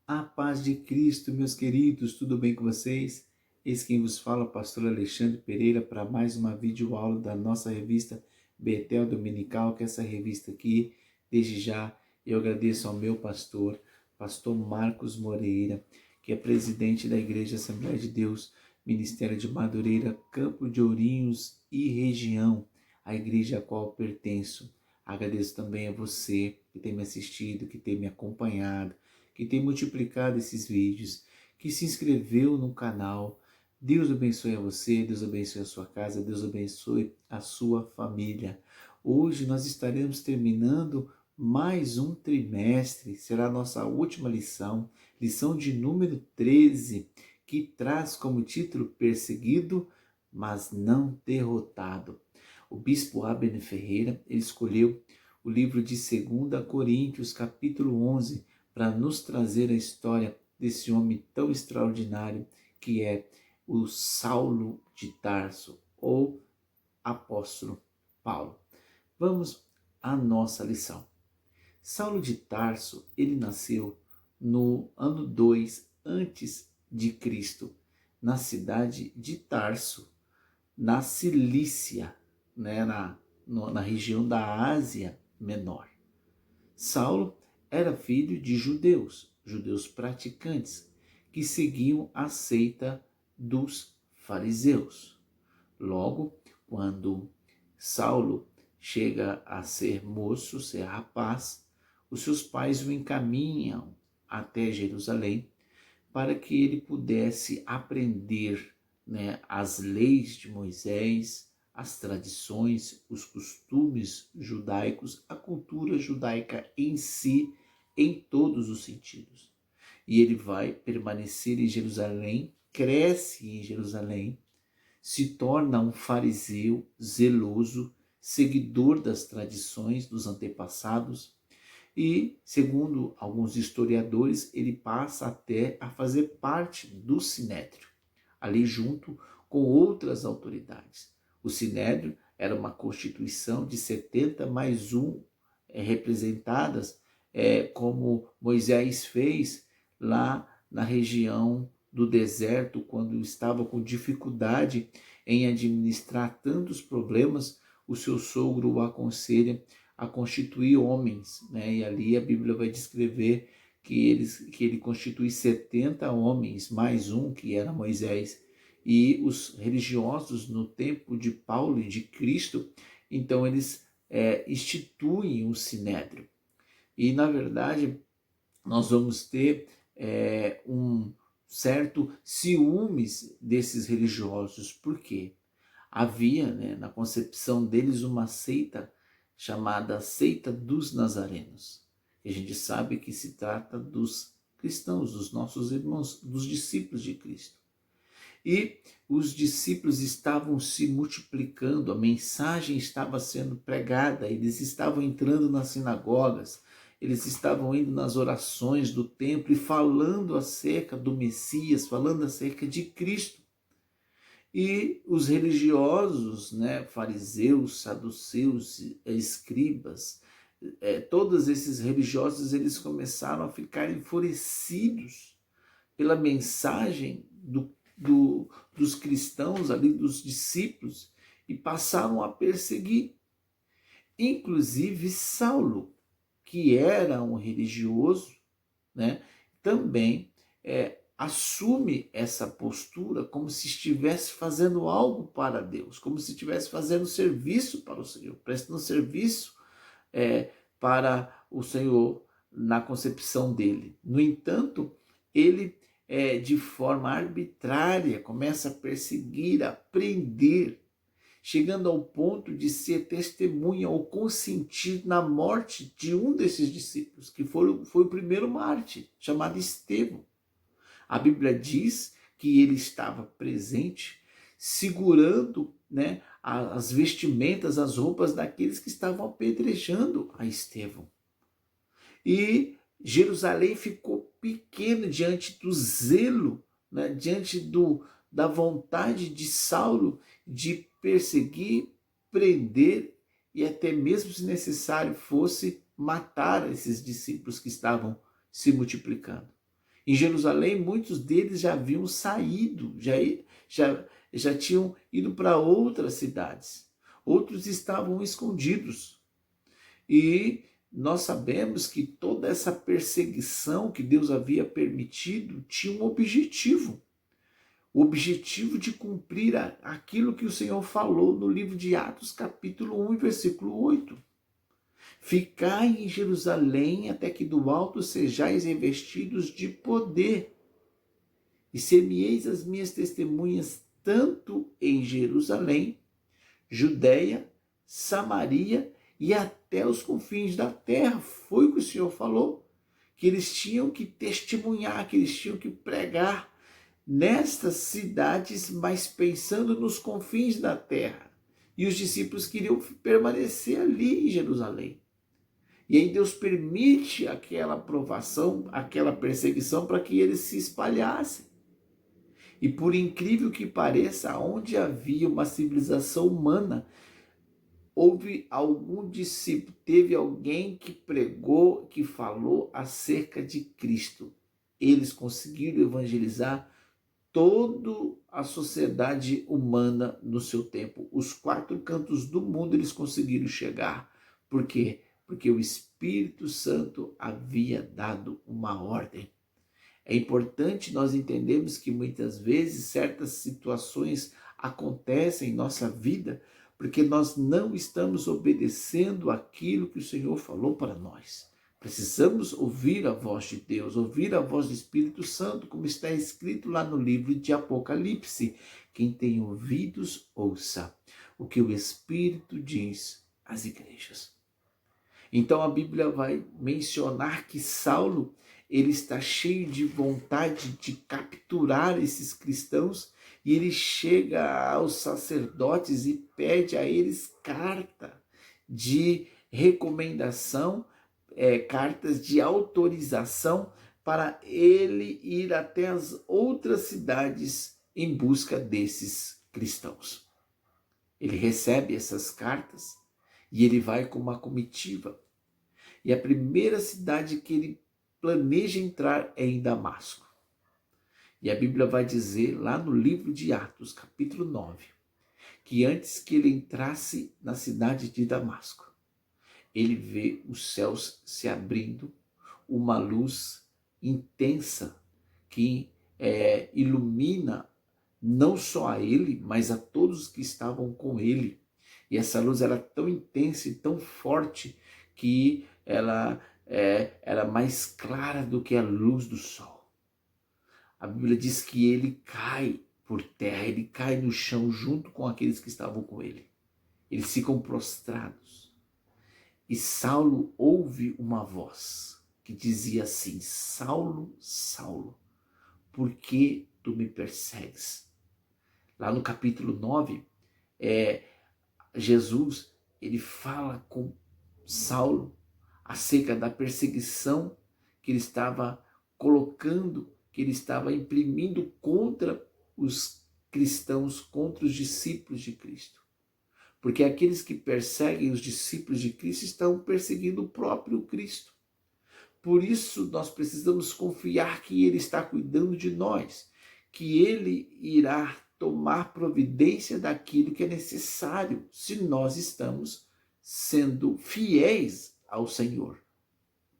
A paz de Cristo, meus queridos, tudo bem com vocês? Eis quem vos fala, pastor Alexandre Pereira, para mais uma videoaula da nossa revista Betel Dominical, que é essa revista aqui, desde já, eu agradeço ao meu pastor, pastor Marcos Moreira, que é presidente da Igreja Assembleia de Deus, Ministério de Madureira, Campo de Ourinhos e região, a igreja a qual pertenço. Agradeço também a você que tem me assistido, que tem me acompanhado, que tem multiplicado esses vídeos, que se inscreveu no canal. Deus abençoe a você, Deus abençoe a sua casa, Deus abençoe a sua família. Hoje nós estaremos terminando mais um trimestre, será a nossa última lição, lição de número 13, que traz como título Perseguido, mas não derrotado. O bispo Abner Ferreira, ele escolheu o livro de 2 Coríntios, capítulo 11, para nos trazer a história desse homem tão extraordinário que é o Saulo de Tarso, ou apóstolo Paulo. Vamos à nossa lição. Saulo de Tarso, ele nasceu no ano 2 antes de Cristo, na cidade de Tarso, na Cilícia, né, na região da Ásia Menor. Saulo era filho de judeus praticantes, que seguiam a seita dos fariseus. Logo, quando Saulo chega a ser moço, ser rapaz, os seus pais o encaminham até Jerusalém para que ele pudesse aprender, né, as leis de Moisés, as tradições, os costumes judaicos, a cultura judaica em si, em todos os sentidos. E ele vai permanecer em Jerusalém, cresce em Jerusalém, se torna um fariseu zeloso, seguidor das tradições dos antepassados, e, segundo alguns historiadores, ele passa até a fazer parte do Sinédrio, ali junto com outras autoridades. O Sinédrio era uma constituição de 70 mais um, representadas como Moisés fez lá na região do deserto, quando estava com dificuldade em administrar tantos problemas, o seu sogro o aconselha a constituir homens, né? E ali a Bíblia vai descrever que ele constitui 70 homens, mais um que era Moisés. E os religiosos no tempo de Paulo e de Cristo, então eles instituem o Sinédrio. E na verdade nós vamos ter um certo ciúmes desses religiosos. Por quê? Havia, né, na concepção deles uma seita chamada Seita dos Nazarenos. E a gente sabe que se trata dos cristãos, dos nossos irmãos, dos discípulos de Cristo. E os discípulos estavam se multiplicando, a mensagem estava sendo pregada, eles estavam entrando nas sinagogas, eles estavam indo nas orações do templo e falando acerca do Messias, falando acerca de Cristo. E os religiosos, né, fariseus, saduceus, escribas, todos esses religiosos, eles começaram a ficar enfurecidos pela mensagem dos cristãos ali, dos discípulos, e passaram a perseguir. Inclusive Saulo, que era um religioso, né, também assume essa postura como se estivesse fazendo algo para Deus, como se estivesse fazendo serviço para o Senhor, prestando serviço para o Senhor na concepção dele. No entanto, ele de forma arbitrária começa a perseguir, a prender, chegando ao ponto de ser testemunha ou consentir na morte de um desses discípulos, que foi o primeiro mártir, chamado Estevão. A Bíblia diz que ele estava presente, segurando, né, as vestimentas, as roupas daqueles que estavam apedrejando a Estevão. E Jerusalém ficou pequena diante do zelo, né, diante da vontade de Saulo de perseguir, prender e até mesmo, se necessário fosse, matar esses discípulos que estavam se multiplicando. Em Jerusalém, muitos deles já haviam saído, já tinham ido para outras cidades. Outros estavam escondidos. E nós sabemos que toda essa perseguição que Deus havia permitido tinha um objetivo. O objetivo de cumprir aquilo que o Senhor falou no livro de Atos, capítulo 1, versículo 8. Ficai em Jerusalém até que do alto sejais revestidos de poder. E ser-me-eis as minhas testemunhas tanto em Jerusalém, Judeia, Samaria e até os confins da terra. Foi o que o Senhor falou, que eles tinham que testemunhar, que eles tinham que pregar nestas cidades, mas pensando nos confins da terra. E os discípulos queriam permanecer ali em Jerusalém. E aí Deus permite aquela provação, aquela perseguição, para que eles se espalhassem. E por incrível que pareça, onde havia uma civilização humana, houve algum discípulo, teve alguém que pregou, que falou acerca de Cristo. Eles conseguiram evangelizar toda a sociedade humana no seu tempo. Os 4 cantos do mundo eles conseguiram chegar. Por quê? Porque o Espírito Santo havia dado uma ordem. É importante nós entendermos que muitas vezes certas situações acontecem em nossa vida porque nós não estamos obedecendo aquilo que o Senhor falou para nós. Precisamos ouvir a voz de Deus, ouvir a voz do Espírito Santo, como está escrito lá no livro de Apocalipse. Quem tem ouvidos, ouça o que o Espírito diz às igrejas. Então a Bíblia vai mencionar que Saulo, ele está cheio de vontade de capturar esses cristãos e ele chega aos sacerdotes e pede a eles carta de recomendação, cartas de autorização para ele ir até as outras cidades em busca desses cristãos. Ele recebe essas cartas e ele vai com uma comitiva. E a primeira cidade que ele planeja entrar é em Damasco. E a Bíblia vai dizer lá no livro de Atos, capítulo 9, que antes que ele entrasse na cidade de Damasco, ele vê os céus se abrindo, uma luz intensa que ilumina não só a ele, mas a todos que estavam com ele. E essa luz era tão intensa e tão forte que ela era mais clara do que a luz do sol. A Bíblia diz que ele cai por terra, ele cai no chão junto com aqueles que estavam com ele. Eles ficam prostrados. E Saulo ouve uma voz que dizia assim: Saulo, Saulo, por que tu me persegues? Lá no capítulo 9, Jesus, ele fala com Saulo acerca da perseguição que ele estava colocando, que ele estava imprimindo contra os cristãos, contra os discípulos de Cristo. Porque aqueles que perseguem os discípulos de Cristo estão perseguindo o próprio Cristo. Por isso nós precisamos confiar que ele está cuidando de nós, que ele irá tomar providência daquilo que é necessário, se nós estamos sendo fiéis ao Senhor.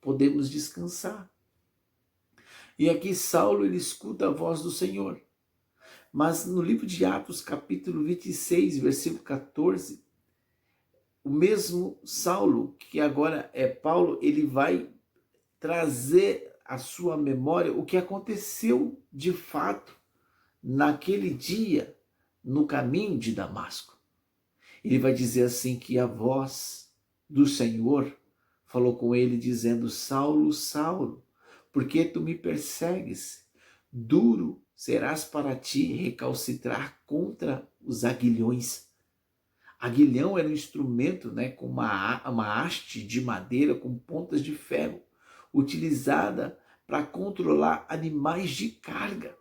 Podemos descansar. E aqui Saulo, ele escuta a voz do Senhor. Mas no livro de Atos, capítulo 26, versículo 14, o mesmo Saulo, que agora é Paulo, ele vai trazer à sua memória o que aconteceu de fato naquele dia, no caminho de Damasco. Ele vai dizer assim que a voz do Senhor falou com ele dizendo: Saulo, Saulo, por que tu me persegues? Duro serás para ti recalcitrar contra os aguilhões. Aguilhão era um instrumento, com uma haste de madeira com pontas de ferro, utilizada para controlar animais de carga.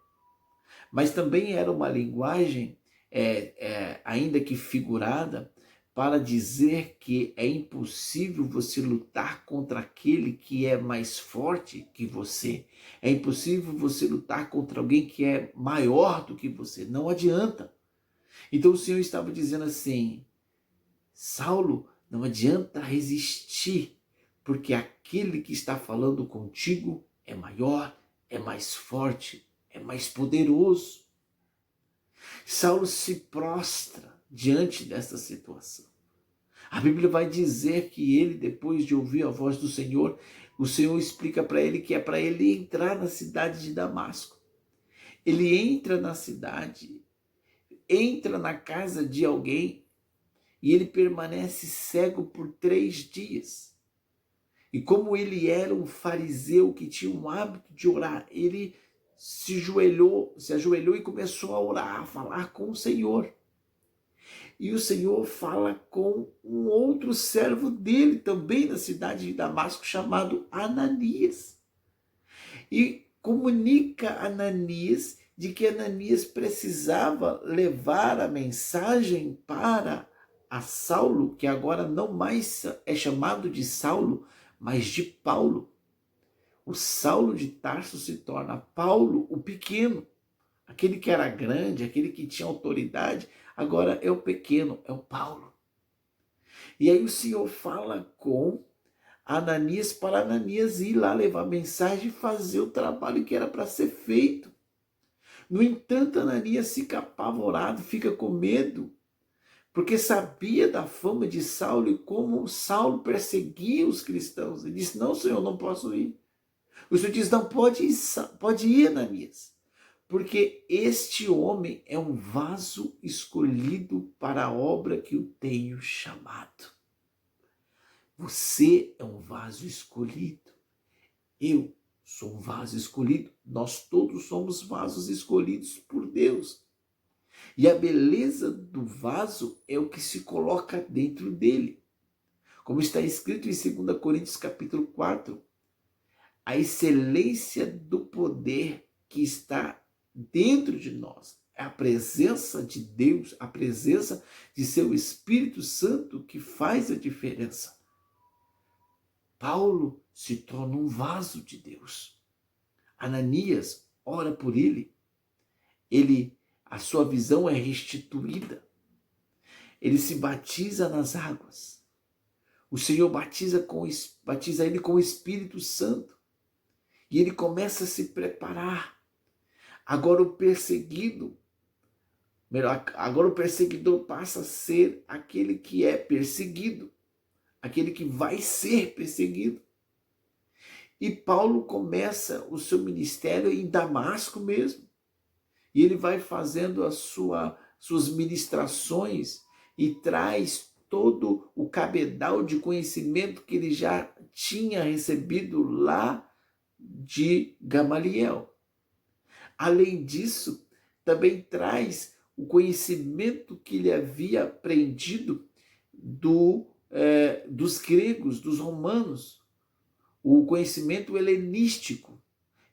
Mas também era uma linguagem, ainda que figurada, para dizer que é impossível você lutar contra aquele que é mais forte que você. É impossível você lutar contra alguém que é maior do que você. Não adianta. Então o Senhor estava dizendo assim: Saulo, não adianta resistir, porque aquele que está falando contigo é maior, é mais forte, é mais poderoso. Saulo se prostra diante dessa situação. A Bíblia vai dizer que ele, depois de ouvir a voz do Senhor, o Senhor explica para ele que é para ele entrar na cidade de Damasco. Ele entra na cidade, entra na casa de alguém e ele permanece cego por 3 dias. E como ele era um fariseu que tinha um hábito de orar, ele se ajoelhou e começou a orar, a falar com o Senhor. E o Senhor fala com um outro servo dele, também na cidade de Damasco, chamado Ananias. E comunica a Ananias de que Ananias precisava levar a mensagem para a Saulo, que agora não mais é chamado de Saulo, mas de Paulo. O Saulo de Tarso se torna Paulo o pequeno. Aquele que era grande, aquele que tinha autoridade, agora é o pequeno, é o Paulo. E aí o Senhor fala com Ananias para Ananias ir lá levar a mensagem e fazer o trabalho que era para ser feito. No entanto, Ananias fica apavorado, fica com medo, porque sabia da fama de Saulo e como Saulo perseguia os cristãos. Ele disse: não, Senhor, não posso ir. O Senhor diz: não, pode ir, Ananias. Porque este homem é um vaso escolhido para a obra que eu tenho chamado. Você é um vaso escolhido. Eu sou um vaso escolhido. Nós todos somos vasos escolhidos por Deus. E a beleza do vaso é o que se coloca dentro dele. Como está escrito em 2 Coríntios capítulo 4, a excelência do poder que está dentro de nós. É a presença de Deus, a presença de seu Espírito Santo que faz a diferença. Paulo se torna um vaso de Deus. Ananias ora por ele. A sua visão é restituída. Ele se batiza nas águas. O Senhor batiza ele com o Espírito Santo. E ele começa a se preparar. Agora o perseguidor passa a ser aquele que é perseguido, aquele que vai ser perseguido. E Paulo começa o seu ministério em Damasco mesmo. E ele vai fazendo suas ministrações e traz todo o cabedal de conhecimento que ele já tinha recebido lá de Gamaliel. Além disso, também traz o conhecimento que ele havia aprendido dos gregos, dos romanos, o conhecimento helenístico.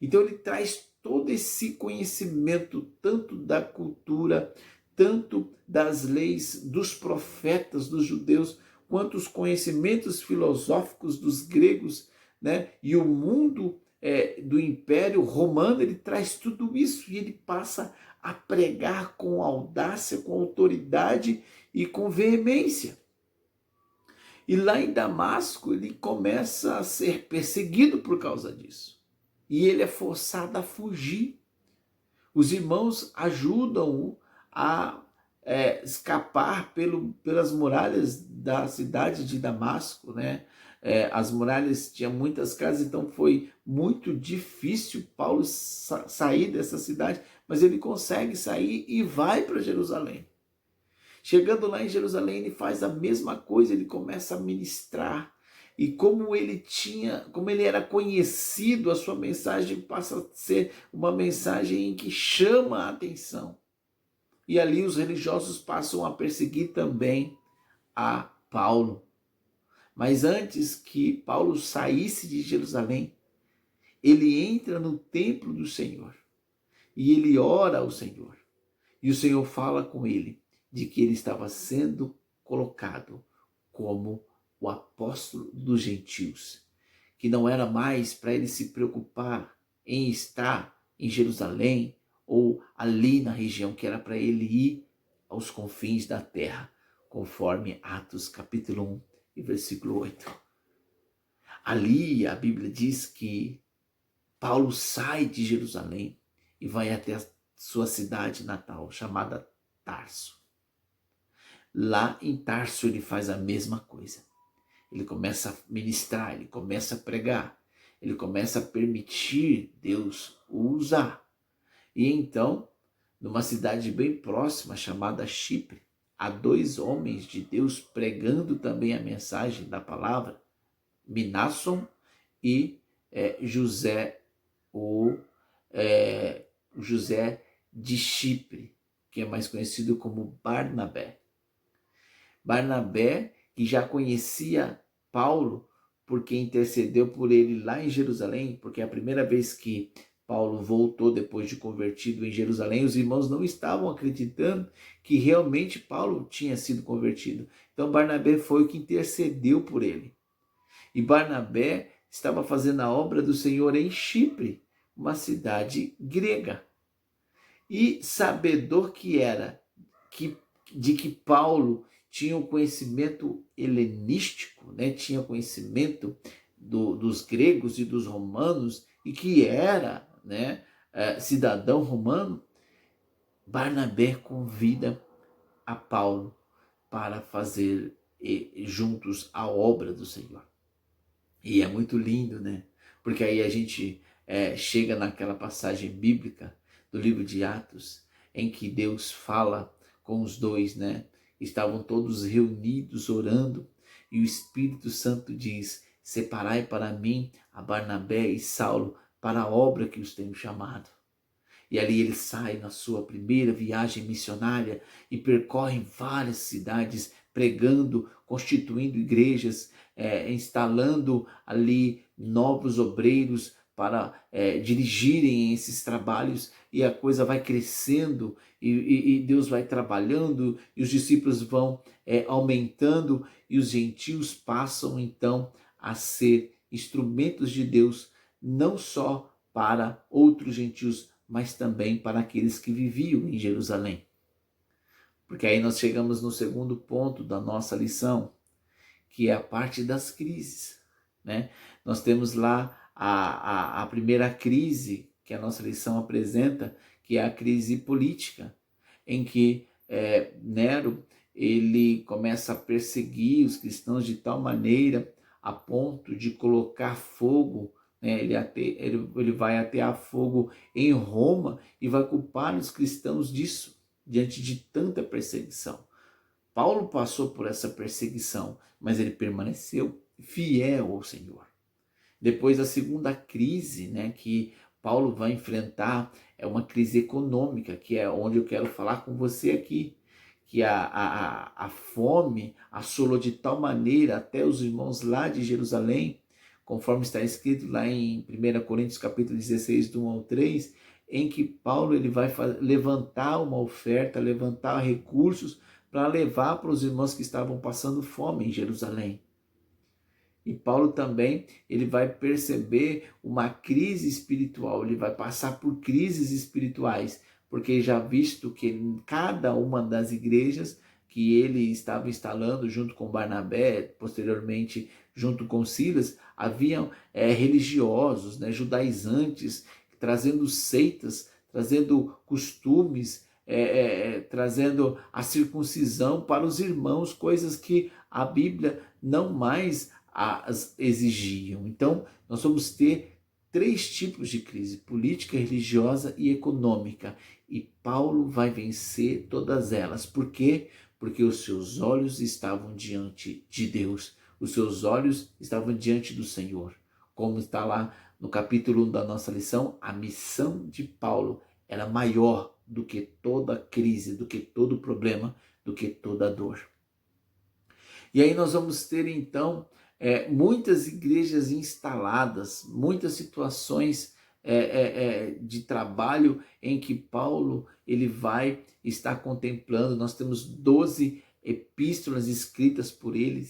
Então ele traz todo esse conhecimento, tanto da cultura, tanto das leis dos profetas, dos judeus, quanto os conhecimentos filosóficos dos gregos, né? E o mundo do Império Romano, ele traz tudo isso e ele passa a pregar com audácia, com autoridade e com veemência. E lá em Damasco ele começa a ser perseguido por causa disso. E ele é forçado a fugir. Os irmãos ajudam-o a escapar pelas muralhas da cidade de Damasco, né? As muralhas tinham muitas casas, então foi muito difícil Paulo sair dessa cidade, mas ele consegue sair e vai para Jerusalém. Chegando lá em Jerusalém, ele faz a mesma coisa, ele começa a ministrar. E como ele era conhecido, a sua mensagem passa a ser uma mensagem em que chama a atenção. E ali os religiosos passam a perseguir também a Paulo. Mas antes que Paulo saísse de Jerusalém, ele entra no templo do Senhor e ele ora ao Senhor. E o Senhor fala com ele de que ele estava sendo colocado como o apóstolo dos gentios, que não era mais para ele se preocupar em estar em Jerusalém ou ali na região, que era para ele ir aos confins da terra, conforme Atos capítulo 1 e versículo 8. Ali a Bíblia diz que Paulo sai de Jerusalém e vai até a sua cidade natal, chamada Tarso. Lá em Tarso ele faz a mesma coisa. Ele começa a ministrar, ele começa a pregar, ele começa a permitir Deus o usar. E então, numa cidade bem próxima, chamada Chipre, há 2 homens de Deus pregando também a mensagem da palavra, Minasson e José, José de Chipre, que é mais conhecido como Barnabé. Barnabé, que já conhecia Paulo, porque intercedeu por ele lá em Jerusalém, porque a primeira vez que Paulo voltou depois de convertido em Jerusalém, os irmãos não estavam acreditando que realmente Paulo tinha sido convertido. Então Barnabé foi o que intercedeu por ele. E Barnabé estava fazendo a obra do Senhor em Chipre, uma cidade grega. E sabedor que era de que Paulo tinha o conhecimento helenístico, né? Tinha conhecimento dos gregos e dos romanos, e que era, né, cidadão romano, Barnabé convida a Paulo para fazer juntos a obra do Senhor. E é muito lindo, né? Porque aí a gente chega naquela passagem bíblica do livro de Atos, em que Deus fala com os 2, né? Estavam todos reunidos orando, e o Espírito Santo diz: separai para mim a Barnabé e Saulo para a obra que os tenho chamado. E ali ele sai na sua primeira viagem missionária e percorre várias cidades, pregando, constituindo igrejas, instalando ali novos obreiros para dirigirem esses trabalhos, e a coisa vai crescendo, e Deus vai trabalhando, e os discípulos vão aumentando, e os gentios passam então a ser instrumentos de Deus, não só para outros gentios, mas também para aqueles que viviam em Jerusalém. Porque aí nós chegamos no segundo ponto da nossa lição, que é a parte das crises, né? Nós temos lá a primeira crise que a nossa lição apresenta, que é a crise política, em que Nero ele começa a perseguir os cristãos de tal maneira a ponto de colocar fogo, né? Ele vai atear fogo em Roma e vai culpar os cristãos disso, diante de tanta perseguição. Paulo passou por essa perseguição, mas ele permaneceu fiel ao Senhor. Depois a segunda crise, né, que Paulo vai enfrentar, é uma crise econômica, que é onde eu quero falar com você aqui, que a fome assolou de tal maneira até os irmãos lá de Jerusalém, conforme está escrito lá em 1 Coríntios capítulo 16, do 1 ao 3, em que Paulo ele vai levantar uma oferta, levantar recursos para levar para os irmãos que estavam passando fome em Jerusalém. E Paulo também ele vai perceber uma crise espiritual, ele vai passar por crises espirituais, porque já visto que em cada uma das igrejas que ele estava instalando junto com Barnabé, posteriormente junto com Silas, haviam religiosos, né, judaizantes, trazendo seitas, trazendo costumes, trazendo a circuncisão para os irmãos, coisas que a Bíblia não mais as exigiam. Então, nós vamos ter 3 tipos de crise: política, religiosa e econômica. E Paulo vai vencer todas elas. Por quê? Porque os seus olhos estavam diante de Deus. Os seus olhos estavam diante do Senhor. Como está lá no capítulo 1 da nossa lição, a missão de Paulo era maior do que toda crise, do que todo problema, do que toda dor. E aí nós vamos ter então muitas igrejas instaladas, muitas situações de trabalho em que Paulo ele vai estar contemplando. Nós temos 12 epístolas escritas por ele,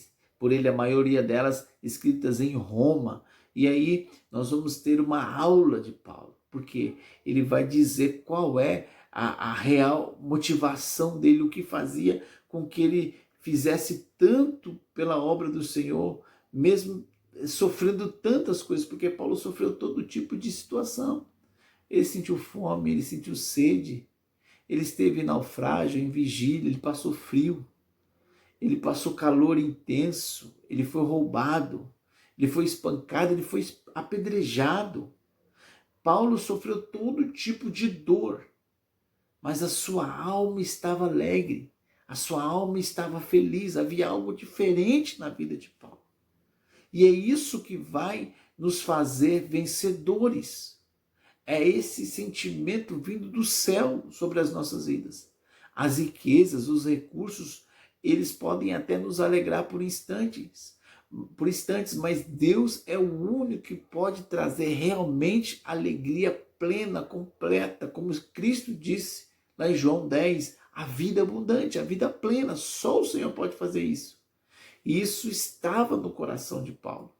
a maioria delas escritas em Roma. E aí nós vamos ter uma aula de Paulo, porque ele vai dizer qual é a real motivação dele, o que fazia com que ele fizesse tanto pela obra do Senhor, mesmo sofrendo tantas coisas, porque Paulo sofreu todo tipo de situação. Ele sentiu fome, ele sentiu sede, ele esteve em naufrágio, em vigília, ele passou frio, ele passou calor intenso, ele foi roubado, ele foi espancado, ele foi apedrejado. Paulo sofreu todo tipo de dor, mas a sua alma estava alegre, a sua alma estava feliz, havia algo diferente na vida de Paulo. E é isso que vai nos fazer vencedores. É esse sentimento vindo do céu sobre as nossas vidas. As riquezas, os recursos, eles podem até nos alegrar por instantes, mas Deus é o único que pode trazer realmente alegria plena, completa, como Cristo disse lá em João 10, a vida abundante, a vida plena, só o Senhor pode fazer isso. E isso estava no coração de Paulo.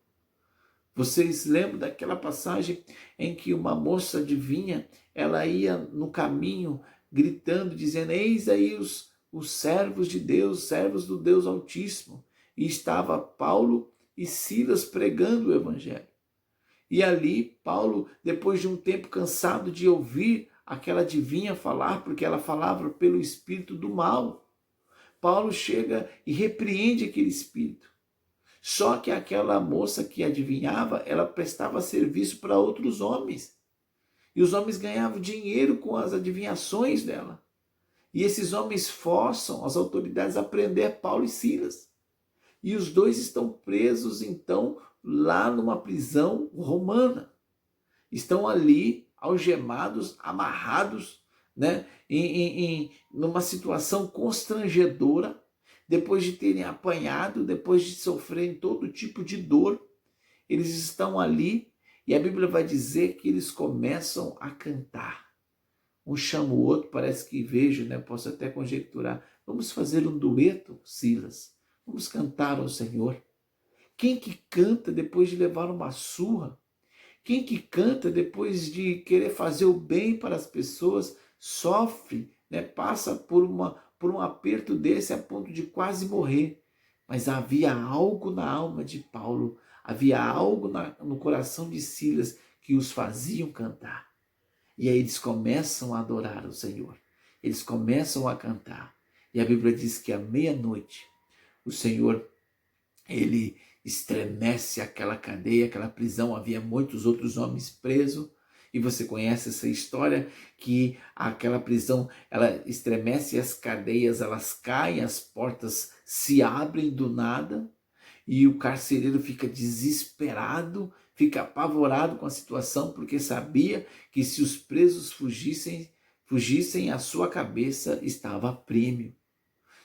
Vocês lembram daquela passagem em que uma moça adivinha, ela ia no caminho gritando, dizendo, eis aí os servos de Deus, servos do Deus Altíssimo. E estava Paulo e Silas pregando o evangelho. E ali Paulo, depois de um tempo cansado de ouvir aquela adivinha falar, porque ela falava pelo espírito do mal, Paulo chega e repreende aquele espírito. Só que aquela moça que adivinhava, ela prestava serviço para outros homens. E os homens ganhavam dinheiro com as adivinhações dela. E esses homens forçam as autoridades a prender Paulo e Silas. E os dois estão presos, então, lá numa prisão romana. Estão ali, algemados, amarrados, né, numa situação constrangedora, depois de terem apanhado, depois de sofrerem todo tipo de dor, eles estão ali e a Bíblia vai dizer que eles começam a cantar. Um chama o outro, parece que vejo, né? Posso até conjecturar. Vamos fazer um dueto, Silas. Vamos cantar ao Senhor. Quem que canta depois de levar uma surra? Quem que canta depois de querer fazer o bem para as pessoas sofre, né? Passa por um aperto desse a ponto de quase morrer. Mas havia algo na alma de Paulo, havia algo no coração de Silas que os faziam cantar. E aí eles começam a adorar o Senhor. Eles começam a cantar. E a Bíblia diz que à meia-noite o Senhor, ele estremece aquela cadeia, aquela prisão. Havia muitos outros homens presos. E você conhece essa história, que aquela prisão, ela estremece, as cadeias, elas caem, as portas se abrem do nada. E o carcereiro fica desesperado, fica apavorado com a situação, porque sabia que se os presos fugissem, a sua cabeça estava a prêmio.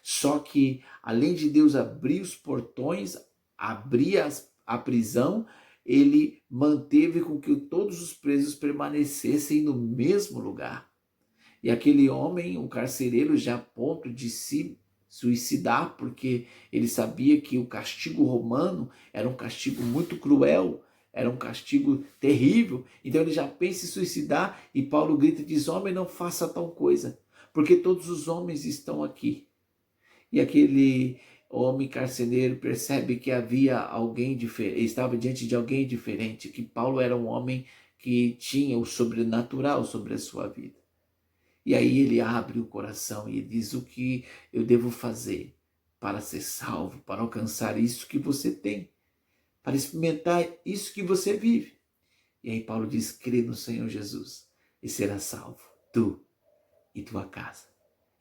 Só que, além de Deus abrir os portões, abrir a prisão, ele manteve com que todos os presos permanecessem no mesmo lugar. E aquele homem, o carcereiro, já a ponto de se suicidar, porque ele sabia que o castigo romano era um castigo muito cruel, era um castigo terrível. Então ele já pensa em suicidar e Paulo grita e diz, homem, não faça tal coisa, porque todos os homens estão aqui. E aquele homem carcereiro percebe que havia alguém diferente, estava diante de alguém diferente, que Paulo era um homem que tinha o sobrenatural sobre a sua vida. E aí ele abre o coração e diz, o que eu devo fazer para ser salvo, para alcançar isso que você tem, para experimentar isso que você vive. E aí Paulo diz, crê no Senhor Jesus e será salvo, tu e tua casa.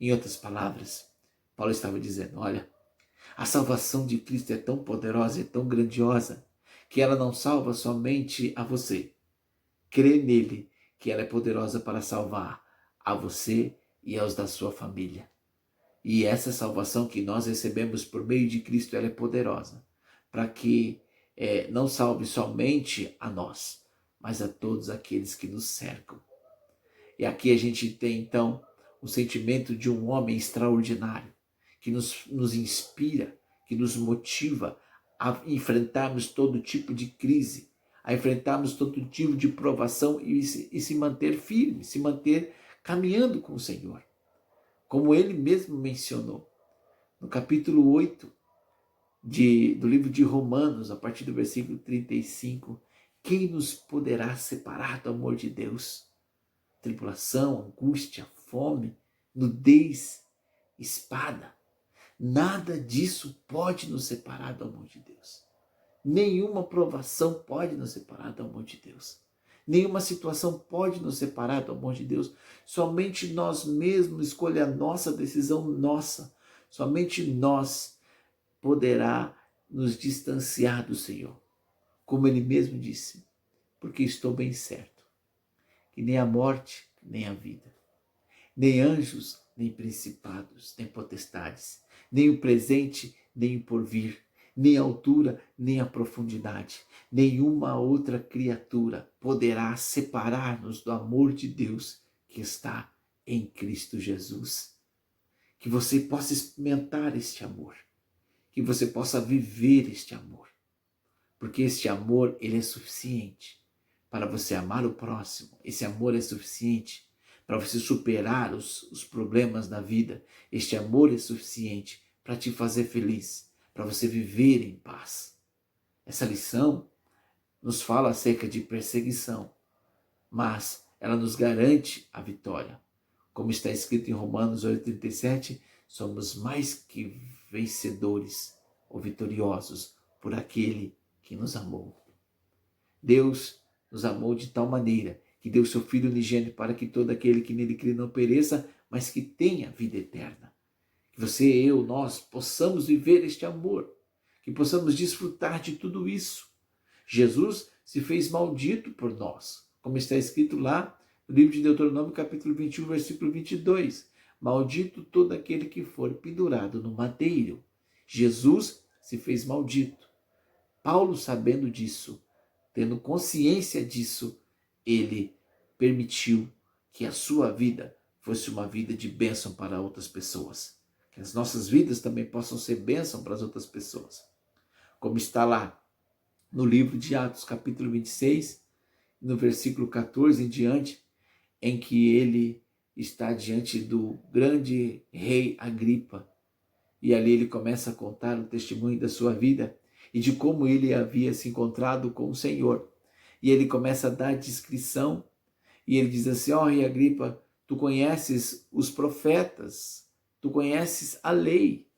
Em outras palavras, Paulo estava dizendo, olha, a salvação de Cristo é tão poderosa e tão grandiosa que ela não salva somente a você. Crê nele, que ela é poderosa para salvar a você e aos da sua família. E essa salvação que nós recebemos por meio de Cristo, ela é poderosa para que não salve somente a nós, mas a todos aqueles que nos cercam. E aqui a gente tem então o sentimento de um homem extraordinário, que nos inspira, que nos motiva a enfrentarmos todo tipo de crise, a enfrentarmos todo tipo de provação e se manter firme, se manter caminhando com o Senhor. Como ele mesmo mencionou, no capítulo 8 do livro de Romanos, a partir do versículo 35, quem nos poderá separar do amor de Deus? Tribulação, angústia, fome, nudez, espada. Nada disso pode nos separar do amor de Deus. Nenhuma provação pode nos separar do amor de Deus. Nenhuma situação pode nos separar do amor de Deus. Somente nós mesmos, escolha a nossa decisão nossa. Somente nós poderá nos distanciar do Senhor. Como ele mesmo disse, porque estou bem certo que nem a morte, nem a vida, nem anjos, nem principados, nem potestades, nem o presente, nem o porvir, nem a altura, nem a profundidade, nenhuma outra criatura poderá separar-nos do amor de Deus que está em Cristo Jesus. Que você possa experimentar este amor, que você possa viver este amor, porque este amor, ele é suficiente para você amar o próximo. Esse amor é suficiente para você superar os problemas da vida. Este amor é suficiente para te fazer feliz, para você viver em paz. Essa lição nos fala acerca de perseguição, mas ela nos garante a vitória. Como está escrito em Romanos 8,37, somos mais que vencedores ou vitoriosos por aquele que nos amou. Deus nos amou de tal maneira que deu seu Filho unigênito para que todo aquele que nele crê não pereça, mas que tenha vida eterna. Que você, eu, nós possamos viver este amor, que possamos desfrutar de tudo isso. Jesus se fez maldito por nós, como está escrito lá no livro de Deuteronômio, capítulo 21, versículo 22. Maldito todo aquele que for pendurado no madeiro. Jesus se fez maldito. Paulo, sabendo disso, tendo consciência disso, ele permitiu que a sua vida fosse uma vida de bênção para outras pessoas. Que as nossas vidas também possam ser bênção para as outras pessoas. Como está lá no livro de Atos, capítulo 26, no versículo 14 em diante, em que ele está diante do grande rei Agripa. E ali ele começa a contar o testemunho da sua vida e de como ele havia se encontrado com o Senhor. E ele começa a dar descrição, e ele diz assim: ó, rei Agripa, tu conheces os profetas, tu conheces a lei.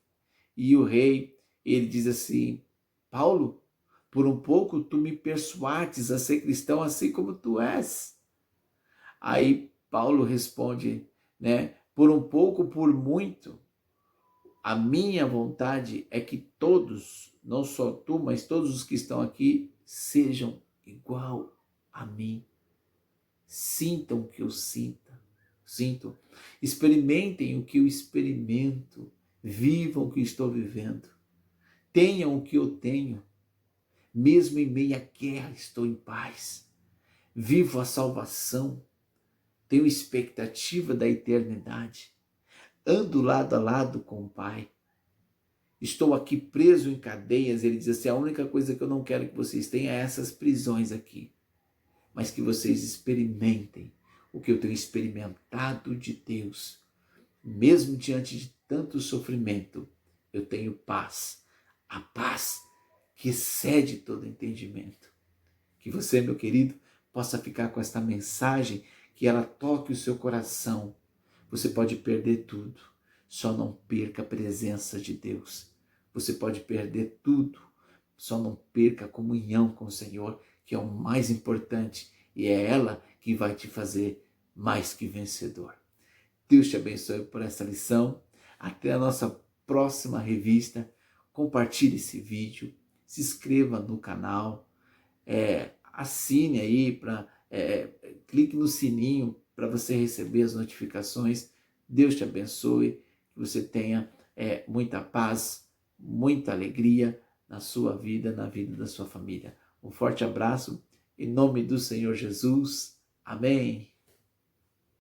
E o rei, ele diz assim: Paulo, por um pouco tu me persuades a ser cristão assim como tu és. Aí Paulo responde, por um pouco, por muito, a minha vontade é que todos, não só tu, mas todos os que estão aqui, sejam igual a mim. Sintam o que eu sinto. Experimentem o que eu experimento. Vivam o que estou vivendo. Tenham o que eu tenho. Mesmo em meio à guerra, estou em paz. Vivo a salvação. Tenho expectativa da eternidade. Ando lado a lado com o Pai. Estou aqui preso em cadeias. Ele diz assim: a única coisa que eu não quero que vocês tenham é essas prisões aqui. Mas que vocês experimentem o que eu tenho experimentado de Deus. Mesmo diante de tanto sofrimento, eu tenho paz. A paz que excede todo entendimento. Que você, meu querido, possa ficar com esta mensagem, que ela toque o seu coração. Você pode perder tudo, só não perca a presença de Deus. Você pode perder tudo, só não perca a comunhão com o Senhor, que é o mais importante, e é ela que vai te fazer mais que vencedor. Deus te abençoe por essa lição. Até a nossa próxima revista. Compartilhe esse vídeo, se inscreva no canal, assine aí, clique no sininho para você receber as notificações. Deus te abençoe, que você tenha muita paz, muita alegria na sua vida, na vida da sua família. Um forte abraço, em nome do Senhor Jesus. Amém.